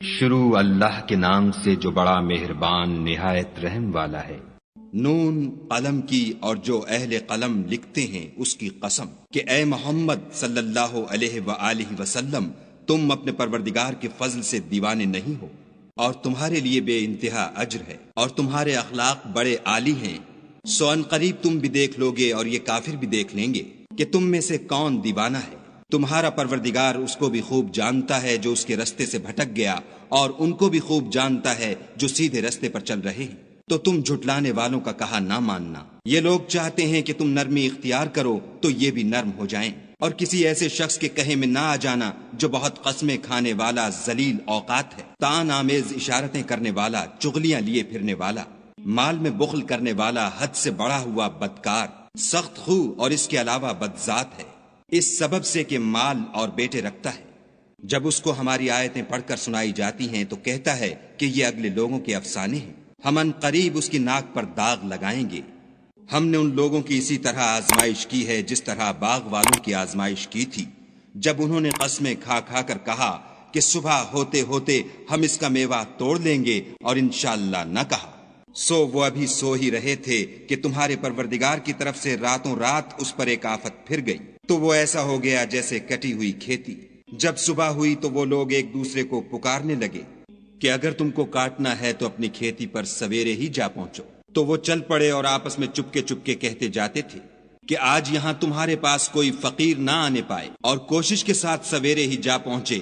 شروع اللہ کے نام سے جو بڑا مہربان نہایت رحم والا ہے۔ نون قلم کی اور جو اہل قلم لکھتے ہیں اس کی قسم کہ اے محمد صلی اللہ علیہ وآلہ وسلم تم اپنے پروردگار کے فضل سے دیوانے نہیں ہو، اور تمہارے لیے بے انتہا اجر ہے، اور تمہارے اخلاق بڑے عالی ہیں۔ سو ان قریب تم بھی دیکھ لوگے اور یہ کافر بھی دیکھ لیں گے کہ تم میں سے کون دیوانہ ہے۔ تمہارا پروردگار اس کو بھی خوب جانتا ہے جو اس کے رستے سے بھٹک گیا، اور ان کو بھی خوب جانتا ہے جو سیدھے رستے پر چل رہے ہیں۔ تو تم جھٹلانے والوں کا کہا نہ ماننا۔ یہ لوگ چاہتے ہیں کہ تم نرمی اختیار کرو تو یہ بھی نرم ہو جائیں، اور کسی ایسے شخص کے کہے میں نہ آ جانا جو بہت قسمیں کھانے والا ذلیل اوقات ہے، طعن آمیز اشارتیں کرنے والا، چغلیاں لیے پھرنے والا، مال میں بخل کرنے والا، حد سے بڑھا ہوا بدکار، سخت خو اور اس کے علاوہ بدذات ہے، اس سبب سے کہ مال اور بیٹے رکھتا ہے۔ جب اس کو ہماری آیتیں پڑھ کر سنائی جاتی ہیں تو کہتا ہے کہ یہ اگلے لوگوں کے افسانے ہیں، ہم ان قریب اس کی ناک پر داغ لگائیں گے۔ ہم نے ان لوگوں کی اسی طرح آزمائش کی ہے جس طرح باغ والوں کی آزمائش کی تھی، جب انہوں نے قسمیں کھا کھا کر کہا کہ صبح ہوتے ہوتے ہم اس کا میوہ توڑ لیں گے، اور انشاءاللہ نہ کہا۔ سو وہ ابھی سو ہی رہے تھے کہ تمہارے پروردگار کی طرف سے راتوں رات اس پر ایک آفت پھر گئی، تو وہ ایسا ہو گیا جیسے کٹی ہوئی کھیتی۔ جب صبح ہوئی تو وہ لوگ ایک دوسرے کو پکارنے لگے کہ اگر تم کو کاٹنا ہے تو اپنی کھیتی پر سویرے ہی جا پہنچو۔ تو وہ چل پڑے اور آپس میں چپکے چپکے کہتے جاتے تھے کہ آج یہاں تمہارے پاس کوئی فقیر نہ آنے پائے، اور کوشش کے ساتھ سویرے ہی جا پہنچے،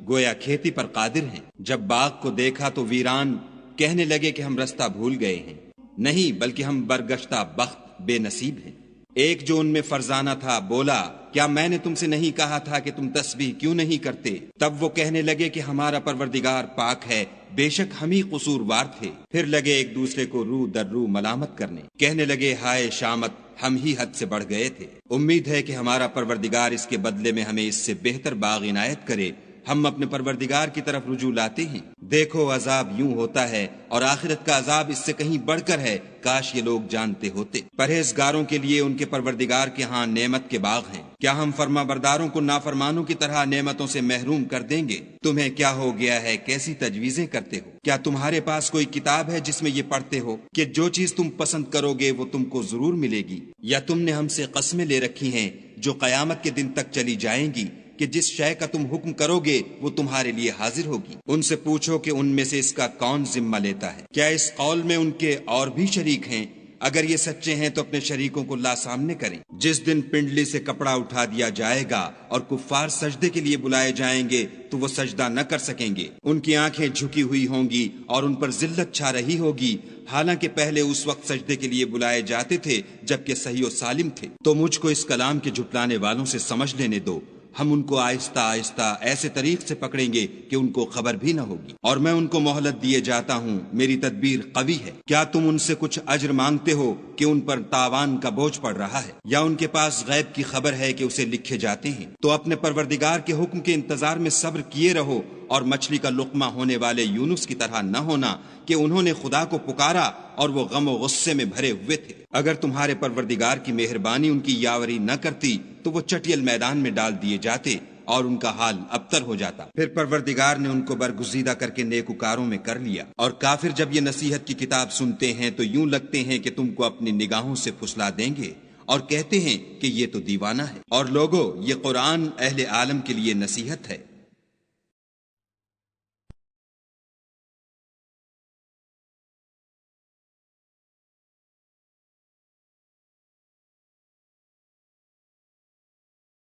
گویا کھیتی پر قادر ہیں۔ جب باغ کو دیکھا تو ویران، کہنے لگے کہ ہم رستہ بھول گئے ہیں، نہیں بلکہ ہم برگشتہ بخت بے نصیب ہیں۔ ایک جو ان میں فرزانہ تھا بولا، کیا میں نے تم سے نہیں کہا تھا کہ تم تسبیح کیوں نہیں کرتے؟ تب وہ کہنے لگے کہ ہمارا پروردگار پاک ہے، بے شک ہم ہی قصوروار تھے۔ پھر لگے ایک دوسرے کو رو در رو ملامت کرنے، کہنے لگے ہائے شامت، ہم ہی حد سے بڑھ گئے تھے۔ امید ہے کہ ہمارا پروردگار اس کے بدلے میں ہمیں اس سے بہتر باغ عنایت کرے۔ ہم اپنے پروردگار کی طرف رجوع لاتے ہیں۔ دیکھو عذاب یوں ہوتا ہے، اور آخرت کا عذاب اس سے کہیں بڑھ کر ہے، کاش یہ لوگ جانتے ہوتے۔ پرہیزگاروں کے لیے ان کے پروردگار کے ہاں نعمت کے باغ ہیں۔ کیا ہم فرما برداروں کو نافرمانوں کی طرح نعمتوں سے محروم کر دیں گے؟ تمہیں کیا ہو گیا ہے، کیسی تجویزیں کرتے ہو؟ کیا تمہارے پاس کوئی کتاب ہے جس میں یہ پڑھتے ہو کہ جو چیز تم پسند کرو گے وہ تم کو ضرور ملے گی؟ یا تم نے ہم سے قسمیں لے رکھی ہیں جو قیامت کے دن تک چلی جائیں گی کہ جس شے کا تم حکم کرو گے وہ تمہارے لیے حاضر ہوگی؟ ان سے پوچھو کہ ان میں سے اس کا کون ذمہ لیتا ہے؟ کیا اس قول میں ان کے اور بھی شریک ہیں؟ اگر یہ سچے ہیں تو اپنے شریکوں کو لا سامنے کریں۔ جس دن پنڈلی سے کپڑا اٹھا دیا جائے گا اور کفار سجدے کے لیے بلائے جائیں گے تو وہ سجدہ نہ کر سکیں گے، ان کی آنکھیں جھکی ہوئی ہوں گی اور ان پر ذلت چھا رہی ہوگی، حالانکہ پہلے اس وقت سجدے کے لیے بلائے جاتے تھے جبکہ صحیح و سالم تھے۔ تو مجھ کو اس کلام کے جھٹلانے والوں سے سمجھ لینے دو، ہم ان کو آہستہ آہستہ ایسے طریق سے پکڑیں گے کہ ان کو خبر بھی نہ ہوگی، اور میں ان کو مہلت دیے جاتا ہوں، میری تدبیر قوی ہے۔ کیا تم ان سے کچھ اجر مانگتے ہو کہ ان پر تاوان کا بوجھ پڑ رہا ہے، یا ان کے پاس غیب کی خبر ہے کہ اسے لکھے جاتے ہیں؟ تو اپنے پروردگار کے حکم کے انتظار میں صبر کیے رہو، اور مچھلی کا لقمہ ہونے والے یونس کی طرح نہ ہونا کہ انہوں نے خدا کو پکارا اور وہ غم و غصے میں بھرے ہوئے تھے۔ اگر تمہارے پروردگار کی مہربانی ان کی یاوری نہ کرتی تو وہ چٹیل میدان میں ڈال دیے جاتے اور ان کا حال ابتر ہو جاتا۔ پھر پروردگار نے ان کو برگزیدہ کر کے نیکوکاروں میں کر لیا، اور کافر جب یہ نصیحت کی کتاب سنتے ہیں تو یوں لگتے ہیں کہ تم کو اپنی نگاہوں سے پھسلا دیں گے، اور کہتے ہیں کہ یہ تو دیوانہ ہے۔ اور لوگو، یہ قرآن اہل عالم کے لیے نصیحت ہے۔